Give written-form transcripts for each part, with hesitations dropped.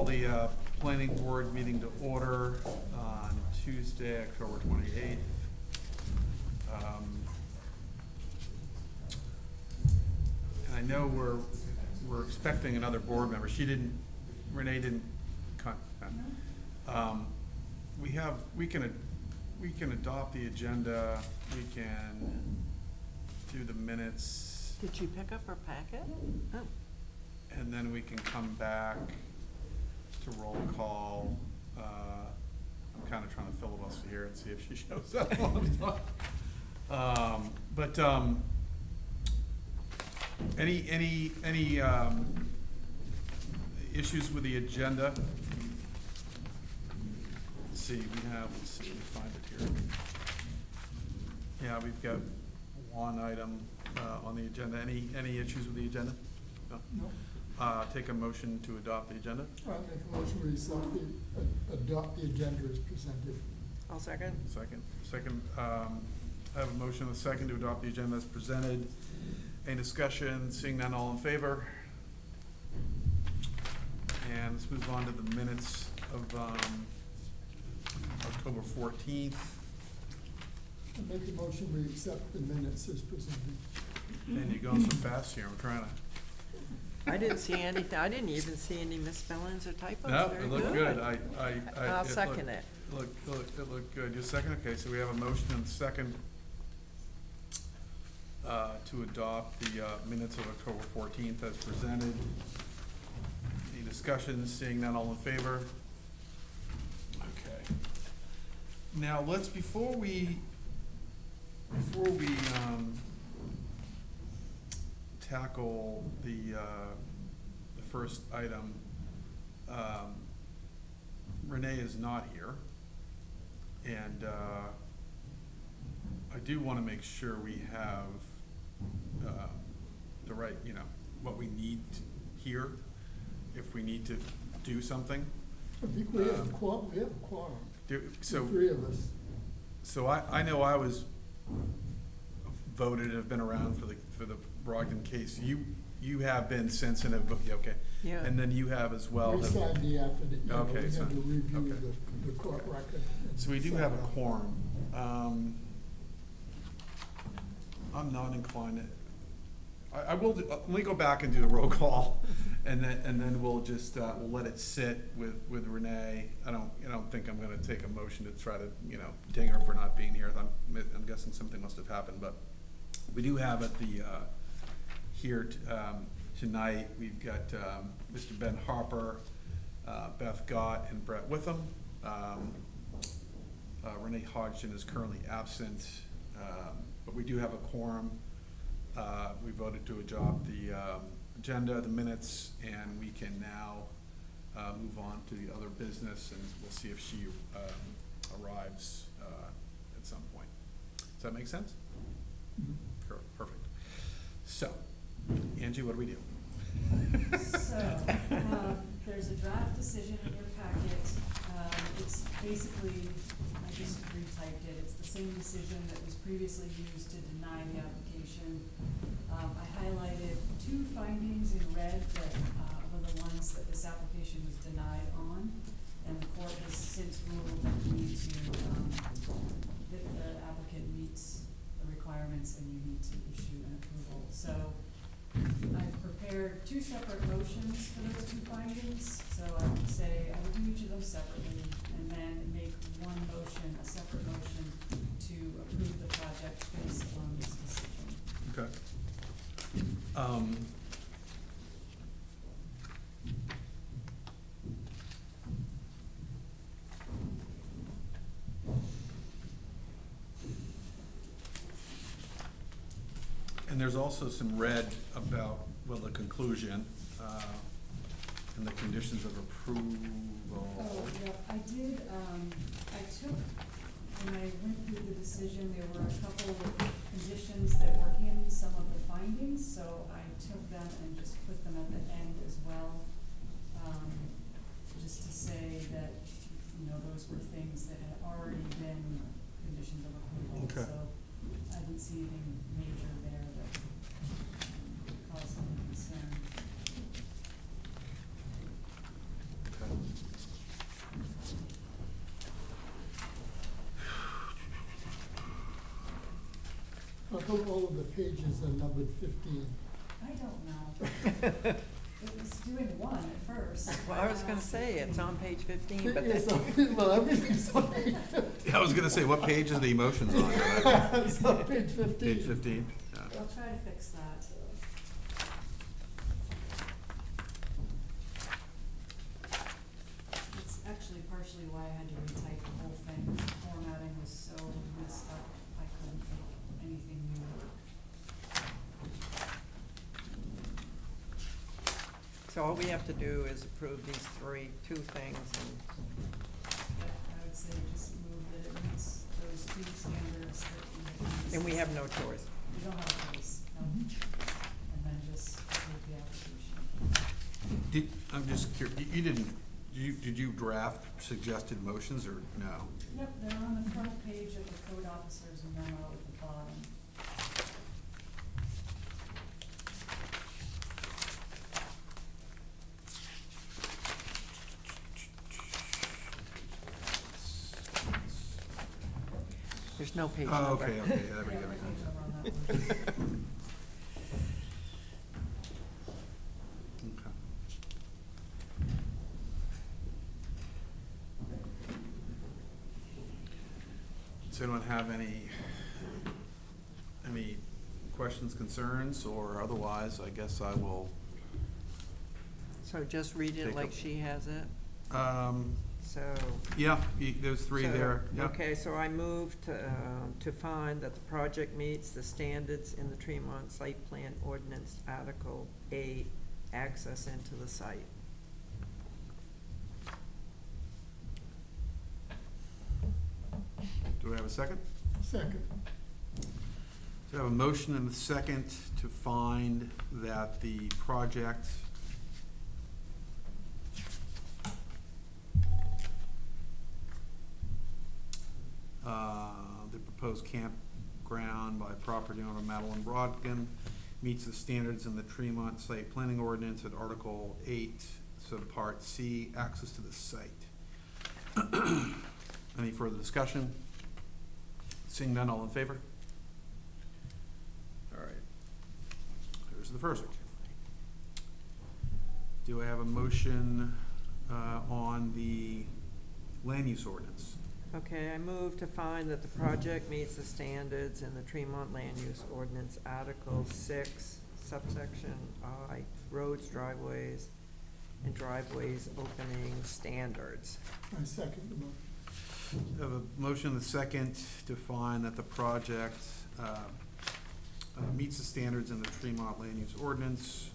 call the planning board meeting to order on Tuesday, October 28th. And I know we're expecting another board member. Renee didn't come. We can adopt the agenda, we can do the minutes, Did you pick up our packet? Oh. and then we can come back to roll call. I'm kinda trying to filibuster here and see if she shows up on time. Any issues with the agenda? Let's see, let's find it here. Yeah, we've got one item, on the agenda. Any issues with the agenda? No? No. Take a motion to adopt the agenda. I'll make a motion to adopt the agenda as presented. I'll second. Second, I have a motion and a second to adopt the agenda as presented. Any discussion? Seeing none, all in favor? And let's move on to the minutes of, October 14th. I'll make a motion we accept the minutes as presented. And you're going so fast here, I'm trying to. I didn't see anything, I didn't even see any misspellings or typos. No, Very it looked good. I'll second it. It looked good. Your second, okay, so we have a motion and a second to adopt the minutes of October 14th as presented. Any discussion? Seeing none, all in favor? Okay. Now, before we tackle the first item, Renee is not here, and I do want to make sure we have the right, what we need here if we need to do something. I think we have a quorum, So, the three of us. so I know I was voted and have been around for the Brogdon case. You have been since and have, okay. Yeah. And then you have as well. We signed the affidavit, Okay, we so- had to review okay. the court record. and So we do sign have a off. quorum. I'm not inclined to, I will, let me go back and do the roll call, and then we'll just, we'll let it sit with Renee. I don't think I'm gonna take a motion to try to, ding her for not being here. I'm guessing something must have happened, but we do have at the, here, tonight, we've got, Mr. Ben Harper, Beth Gott, and Brett Witham. Renee Hodgson is currently absent, but we do have a quorum. We voted to adopt the agenda, the minutes, and we can now move on to the other business, and we'll see if she arrives at some point. Does that make sense? Mhm. Perfect. So, Angie, what do we do? So, there's a draft decision in your packet. It's basically, I just retyped it, it's the same decision that was previously used to deny the application. I highlighted two findings in red that were the ones that this application was denied on, and the court has since ruled that you need to, that the applicant meets the requirements and you need to issue an approval. So, I've prepared two separate motions for those two findings, so I would say, I would do each of them separately, and then make one motion, a separate motion, to approve the project based on this decision. Okay. And there's also some red about, the conclusion, and the conditions of approval. Oh, yeah, I did, I took, when I went through the decision, there were a couple of conditions that were in some of the findings, so I took them and just put them at the end as well. Just to say that, those were things that had already been conditions of approval, Okay. so I didn't see anything major there that caused any concern. Okay. How come all of the pages are numbered 15? I don't know. It was doing one at first. Well, I was gonna say, it's on page 15, but It's then, on- Well, everything's on page 15. Yeah, I was gonna say, what page is the emotions on? It's on page 15. Page 15? Yeah. I'll try to fix that. It's actually partially why I had to retype the whole thing. The formatting was so messed up, I couldn't make anything new work. so all we have to do is approve these two things, But I would say just move that it meets those two standards that we have. and we have no choice. We don't have a choice, no. Mhm. And then just approve the application. I'm just curious, did you draft suggested motions or no? Yep, they're on the front page of the code officer's memo at the bottom. There's no page Oh, number. okay, okay, yeah, there we Yeah, go. the page number on that one. Okay. Does anyone have any questions, concerns, or otherwise, I guess I will, So just read it Take like a- she has it, so. yeah, those three So, there, yeah. Okay, so I move to find that the project meets the standards in the Tremont Site Plan Ordinance Article 8, access into the site. Do I have a second? Second. So I have a motion and a second to find that the project the proposed campground by property owner Madeline Brogdon meets the standards in the Tremont Site Planning Ordinance at Article 8, Subpart C, access to the site. Any further discussion? Seeing none, all in favor? All right. There's the first one. Do I have a motion on the land use ordinance? Okay, I move to find that the project meets the standards in the Tremont Land Use Ordinance, Article 6, subsection I, roads, driveways, and driveways opening standards. I second the motion. I have a motion and a second to find that the project meets the standards in the Tremont Land Use Ordinance,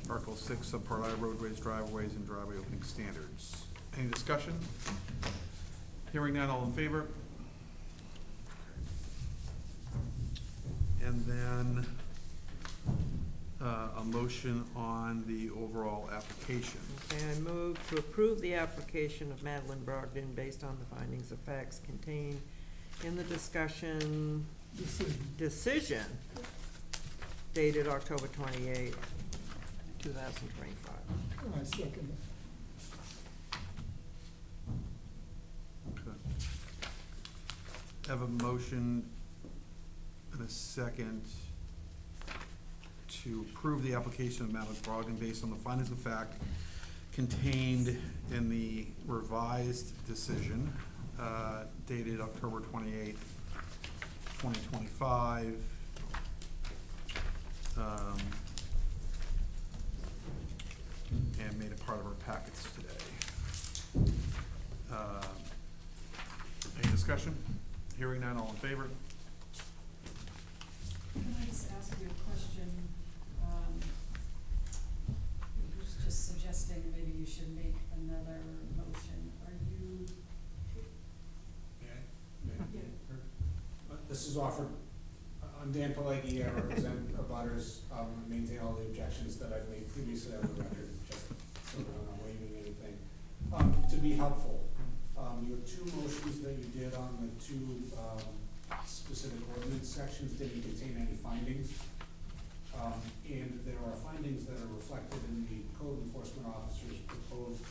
Article 6, Subpart I, roadways, driveways, and driveway opening standards. Any discussion? Hearing none, all in favor? And then a motion on the overall application. Okay, I move to approve the application of Madeline Brogdon based on the findings of facts contained in the discussion decision dated October 28, 2025. I second it. Okay. Have a motion and a second to approve the application of Madeline Brogdon based on the findings of fact contained in the revised decision dated October 28th, 2025. And made a part of our packets today. Any discussion? Hearing none, all in favor? Can I just ask you a question? I was just suggesting maybe you should make another motion. Are you? This is offered, I'm Dan Pelleggi, I represent abutters, maintain all the objections that I've made previously on the record, just so I'm not waiving anything. To be helpful, your two motions that you did on the two specific ordinance sections didn't contain any findings. And there are findings that are reflected in the code enforcement officer's proposed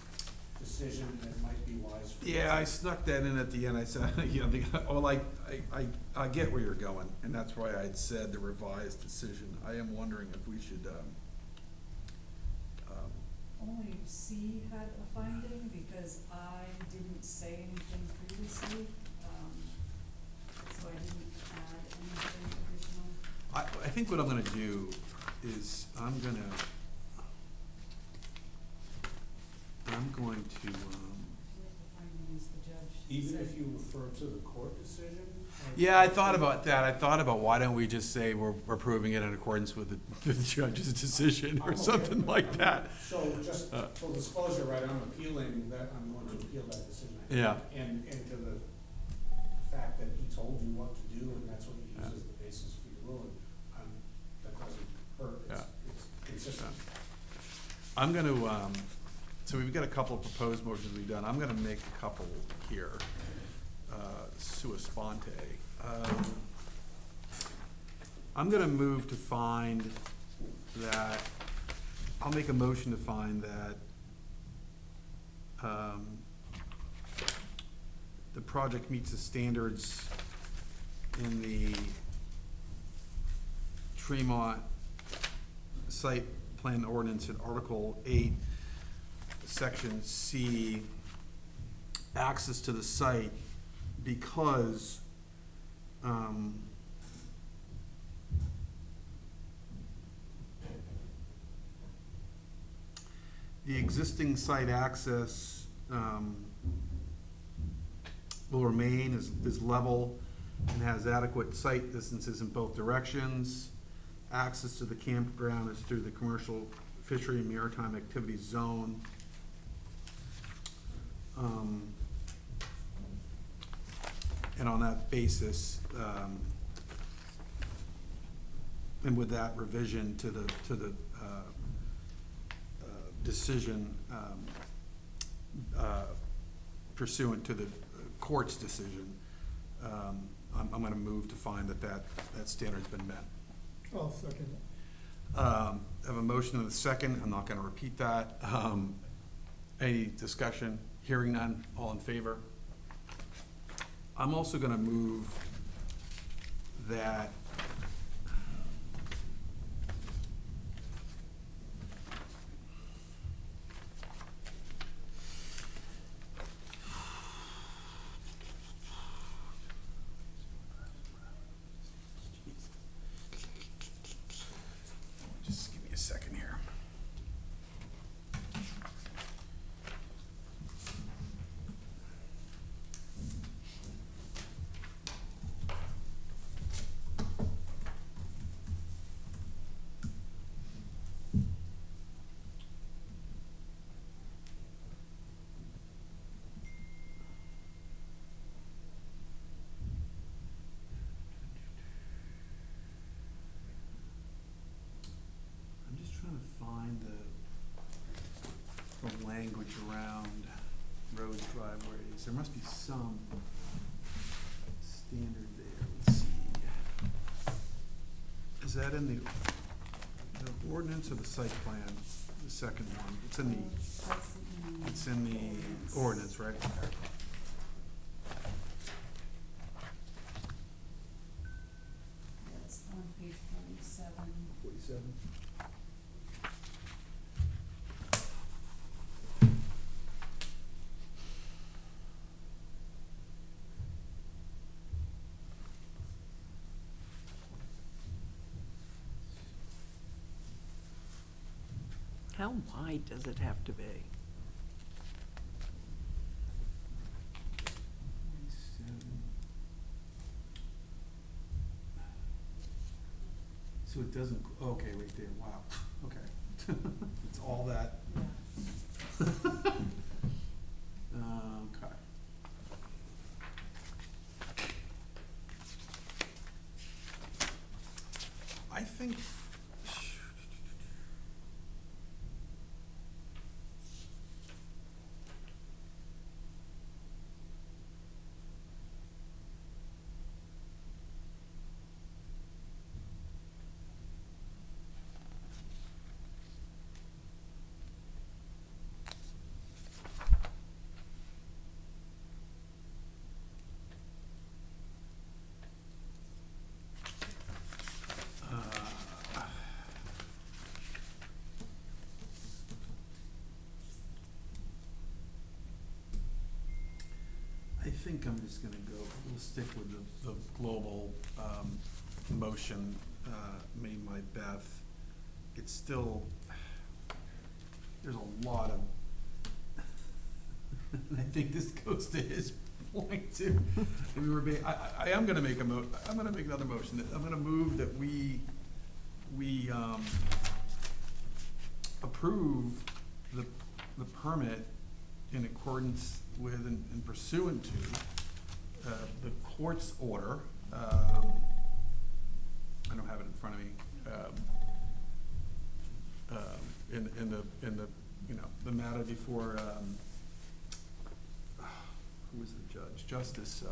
decision, and it might be wise for. Yeah, I snuck that in at the end. I said, you know, well, I get where you're going, and that's why I'd said the revised decision. I am wondering if we should, Only C had a finding because I didn't say anything previously, so I didn't add anything additional. I think what I'm gonna do is I'm going to, What the finding is the judge Even said. if you refer to the court decision? or- yeah, I thought about that. I thought about why don't we just say we're approving it in accordance with the judge's decision I'm or okay. something like that. So just full disclosure, right, I'm appealing that, I'm going to appeal that decision. Yeah. And to the fact that he told you what to do, and that's what you use as the basis for your ruling, that doesn't hurt, it's consistent. I'm gonna, so we've got a couple of proposed motions we've done. I'm gonna make a couple here, sua sponte. I'm gonna move to find that, I'll make a motion to find that, the project meets the standards in the Tremont site plan ordinance in Article 8, Section C, access to the site, because the existing site access will remain is level and has adequate site distances in both directions. Access to the campground is through the commercial fishery and maritime activities zone. And on that basis, and with that revision to the decision pursuant to the court's decision, I'm gonna move to find that standard's been met. I'll second it. I have a motion and a second, I'm not gonna repeat that. Any discussion? Hearing none, all in favor? I'm also gonna move that just give me a second here. I'm just trying to find the language around roads, driveways. There must be some standard there. Let's see. Is that in the ordinance or the site plan? The second one. It's in the ordinance, right? That's on page 47. 47. How wide does it have to be? 47. So it doesn't, okay, right there, wow, okay. It's all that. Yeah. Okay. I think. think I'm just gonna go, we'll stick with the global, motion, made by Beth. It's still, there's a lot of, and I think this goes to his point too. We were I am gonna make I'm gonna make another motion, that I'm gonna move that we approve the permit in accordance with and pursuant to the court's order. I don't have it in front of me. In the you know, the matter before who was the judge? Justice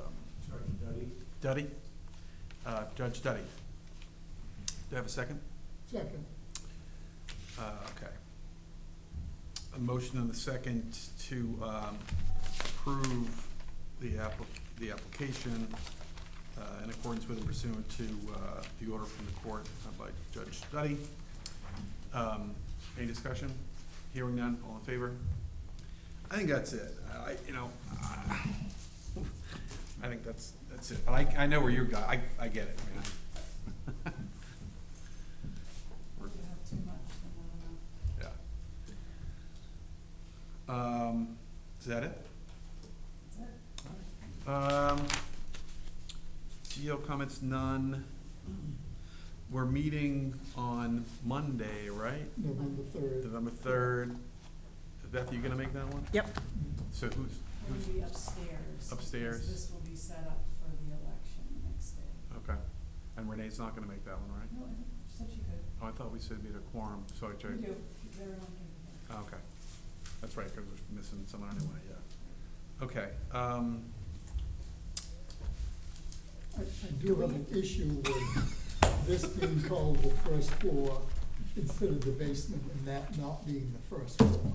Duddy. Judge Duddy. Do I have a second? Second. Okay. A motion and a second to approve the application in accordance with and pursuant to the order from the court by Judge Duddy. Any discussion? Hearing none, all in favor? I think that's it. I think that's it. But I know where you're going. I get it, man. If you have too much, then I don't know. Yeah. Is that it? That's it. CEO comments, none. We're meeting on Monday, right? November 3rd. November 3rd. Beth, you gonna make that one? Yep. So It will be upstairs. Upstairs. Because this will be set up for the election next day. Okay. And Renee's not gonna make that one, right? No, I think she said she could. Oh, I thought we said we had a quorum, so I We checked. do, they're on here. Oh, okay. That's right, because we're missing someone anyway, yeah. Okay, I do have an issue with this being called the first floor instead of the basement, and that not being the first floor.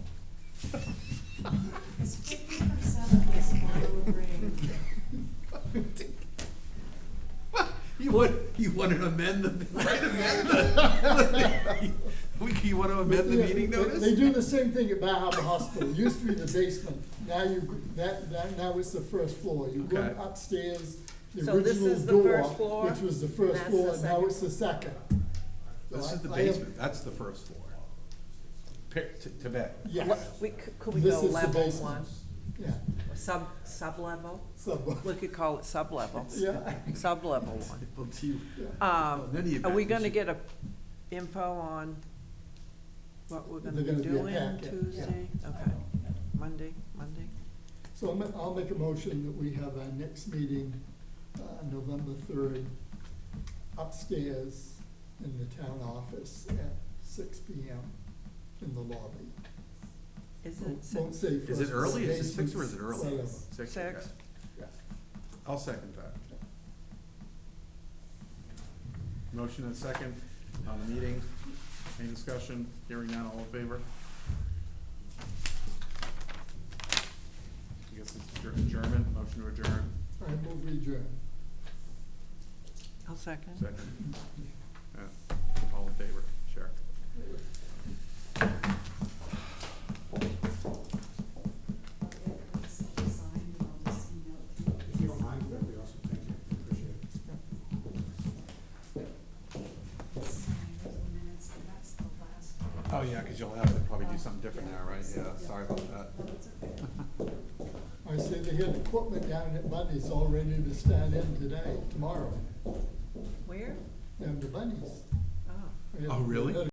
It's 50% is below grade. You want to amend the, you want to amend the Yeah, meeting they- notice? They do the same thing at Bar Harbor Hospital. It used to be the basement. Now now it's the first floor. You go Okay. upstairs, the So this original is the door, first floor, which was the first that's floor, the and now second it's the second. So This is the I have- basement, that's the first floor. To bed. Yes, Could we This go is the level basement. one, yeah. sub-level? So, We could call it sub-level, yeah, sub-level one. Well, do you- yeah. in any Are we event, gonna should- get a info on what we're gonna They're be gonna be a doing packet, Tuesday? Okay, Monday? So I'll make a motion that we have our next meeting, November 3rd, upstairs in the town office at 6 PM in the lobby. Is Won't it say first. Is it early? Is it 6 or basement, is it early? whatever. 6? Six. Okay. Yeah. I'll second that. Motion and second on the meeting. Any discussion? Hearing none, all in favor? I guess it's adjournment, motion to adjourn, I move we adjourn. I'll second. second. All in favor, sure. Signed, and I'll just email it to you. If you don't mind, that'd be awesome, thank you, appreciate it. Signed those minutes, and that's the last. Oh, yeah, because you'll have to probably do something different now, right? Yeah, sorry about that. No, it's okay. I say they had equipment down at Bundy's all ready to stand in today, tomorrow. Where? Down to Bundy's. Oh. We had- Oh, really?